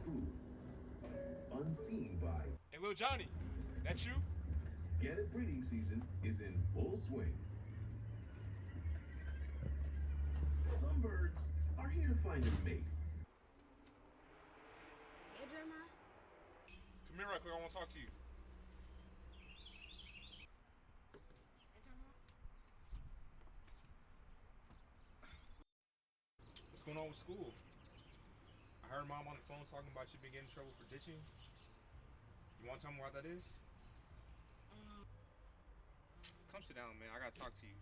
food. Unseen by. Hey, Lil Johnny, that you? Get it, breeding season is in full swing. Some birds are here to find a mate. Hey, Jeremiah. Come here right quick, I want to talk to you. Hey, Jeremiah. What's going on with school? I heard mom on the phone talking about you being getting in trouble for ditching. You want to tell me why that is? Come sit down, man. I gotta talk to you.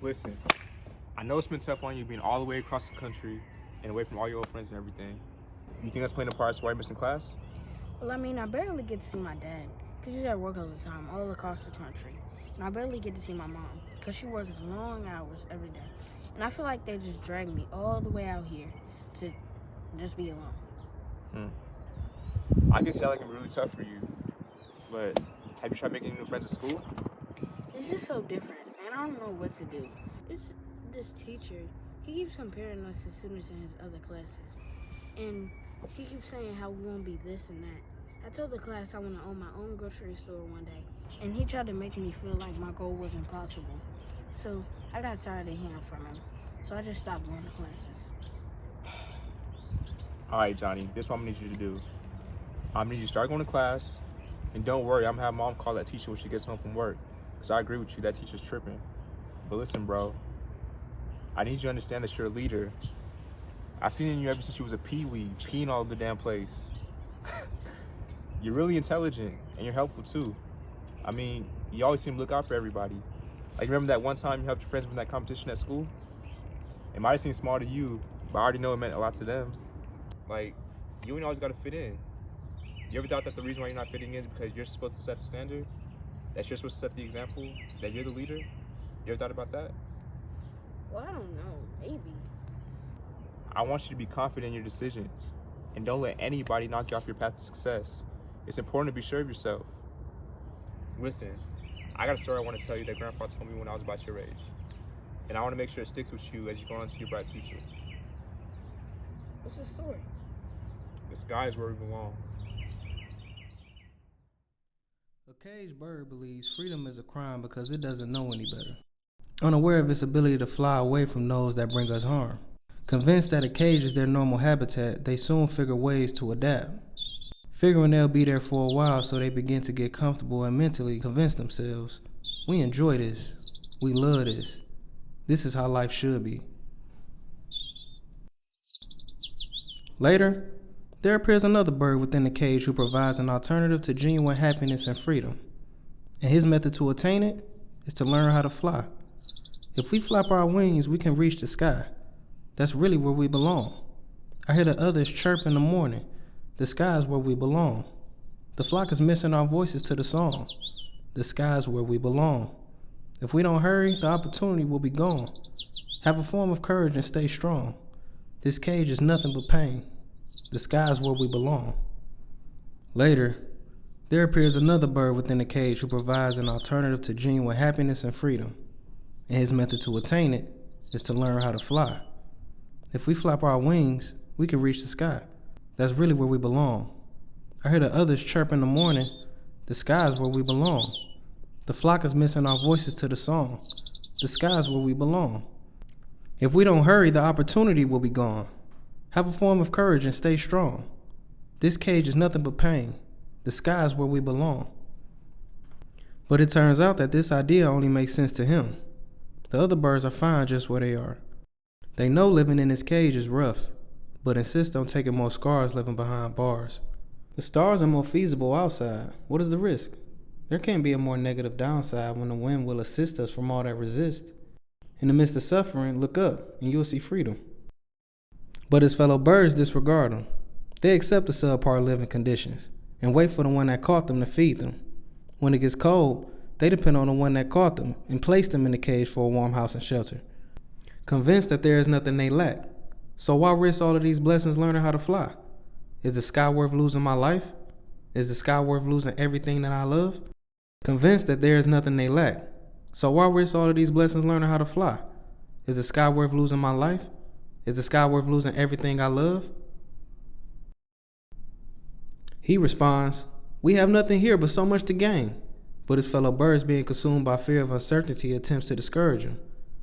Listen, I know it's been tough on you being all the way across the country and away from all your old friends and everything. You think that's playing a part as to why you're missing class? Well, I mean, I barely get to see my dad because he's at work all the time, all across the country. And I barely get to see my mom because she works long hours every day. And I feel like they just drag me all the way out here to just be alone. I can see how that can be really tough for you, but have you tried making new friends at school? It's just so different, and I don't know what to do. It's this teacher. He keeps comparing us to students in his other classes. And he keeps saying how we won't be this and that. I told the class I want to own my own grocery store one day, and he tried to make me feel like my goal was impossible. So I got tired of hearing from him, so I just stopped going to classes. All right, Johnny, this is what I'm gonna need you to do. I'm gonna need you to start going to class, and don't worry, I'm gonna have mom call that teacher when she gets home from work, because I agree with you, that teacher's tripping. But listen, bro, I need you to understand that you're a leader. I've seen it in you ever since you was a peewee, peeing all over the damn place. You're really intelligent, and you're helpful too. I mean, you always seem to look out for everybody. Like, remember that one time you helped your friends win that competition at school? It might have seemed small to you, but I already know it meant a lot to them. Like, you ain't always gotta fit in. You ever thought that the reason why you're not fitting in is because you're supposed to set the standard? That you're supposed to set the example? That you're the leader? You ever thought about that? Well, I don't know. Maybe. I want you to be confident in your decisions. And don't let anybody knock you off your path to success. It's important to be sure of yourself. Listen, I got a story I want to tell you that Grandpa told me when I was about your age. And I want to make sure it sticks with you as you go on to your bright future. What's the story? The sky is where we belong. A caged bird believes freedom is a crime because it doesn't know any better. Unaware of its ability to fly away from those that bring us harm. Convinced that a cage is their normal habitat, they soon figure ways to adapt. Figuring they'll be there for a while, so they begin to get comfortable and mentally convince themselves, we enjoy this, we love this, this is how life should be. Later, there appears another bird within the cage who provides an alternative to genuine happiness and freedom. And his method to attain it is to learn how to fly. If we flap our wings, we can reach the sky. That's really where we belong. I hear the others chirp in the morning. The sky is where we belong. The flock is missing our voices to the song. The sky is where we belong. If we don't hurry, the opportunity will be gone. Have a form of courage and stay strong. This cage is nothing but pain. The sky is where we belong. Later, there appears another bird within the cage who provides an alternative to genuine happiness and freedom. And his method to attain it is to learn how to fly. If we flap our wings, we can reach the sky. That's really where we belong. I hear the others chirp in the morning. The sky is where we belong. The flock is missing our voices to the song. The sky is where we belong. If we don't hurry, the opportunity will be gone. Have a form of courage and stay strong. This cage is nothing but pain. The sky is where we belong. But it turns out that this idea only makes sense to him. The other birds are fine just where they are. They know living in this cage is rough, but insist on taking more scars living behind bars. The stars are more feasible outside. What is the risk? There can't be a more negative downside when the wind will assist us from all that resist. In the midst of suffering, look up and you'll see freedom. But his fellow birds disregard him. They accept the subpar living conditions and wait for the one that caught them to feed them. When it gets cold, they depend on the one that caught them and placed them in the cage for a warm house and shelter. Convinced that there is nothing they lack. So why risk all of these blessings learning how to fly? Is the sky worth losing my life? Is the sky worth losing everything that I love? Convinced that there is nothing they lack. So why risk all of these blessings learning how to fly? Is the sky worth losing my life? Is the sky worth losing everything I love? He responds, we have nothing here but so much to gain. But his fellow birds, being consumed by fear of uncertainty, attempts to discourage him.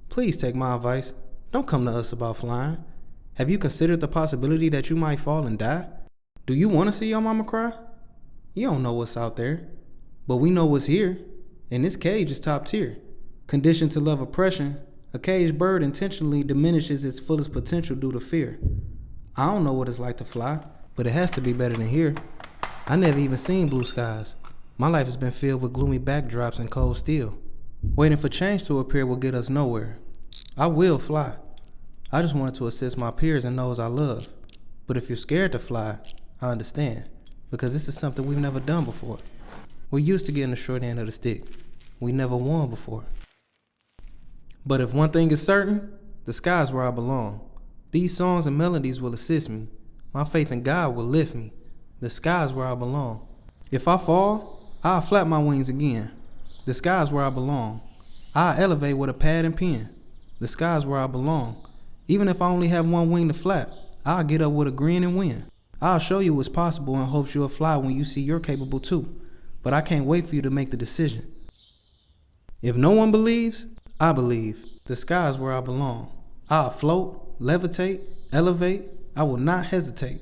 Please take my advice. Don't come to us about flying. Have you considered the possibility that you might fall and die? Do you want to see your mama cry? You don't know what's out there. But we know what's here. And this cage is top tier. Conditioned to love oppression, a caged bird intentionally diminishes its fullest potential due to fear. I don't know what it's like to fly, but it has to be better than here. I never even seen blue skies. My life has been filled with gloomy backdrops and cold steel. Waiting for change to appear will get us nowhere. I will fly. I just wanted to assist my peers and those I love. But if you're scared to fly, I understand, because this is something we've never done before. We're used to getting the short end of the stick. We never won before. But if one thing is certain, the sky is where I belong. These songs and melodies will assist me. My faith in God will lift me. The sky is where I belong. If I fall, I'll flap my wings again. The sky is where I belong. I'll elevate with a pad and pen. The sky is where I belong. Even if I only have one wing to flap, I'll get up with a grin and win. I'll show you what's possible in hopes you'll fly when you see you're capable too. But I can't wait for you to make the decision. If no one believes, I believe. The sky is where I belong. I'll float, levitate, elevate. I will not hesitate.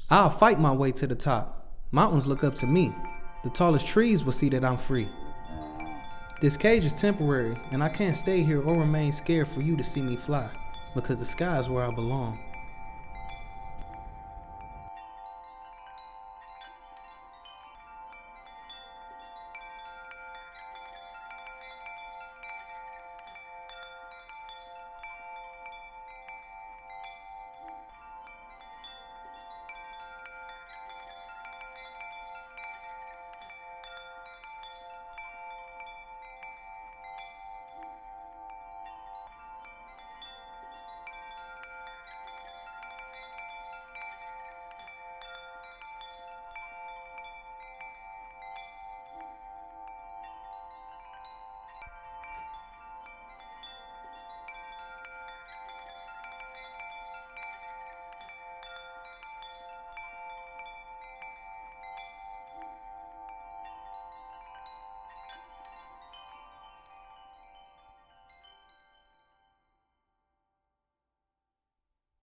I'll fight my way to the top. Mountains look up to me. The tallest trees will see that I'm free. This cage is temporary, and I can't stay here or remain scared for you to see me fly, because the sky is where I belong.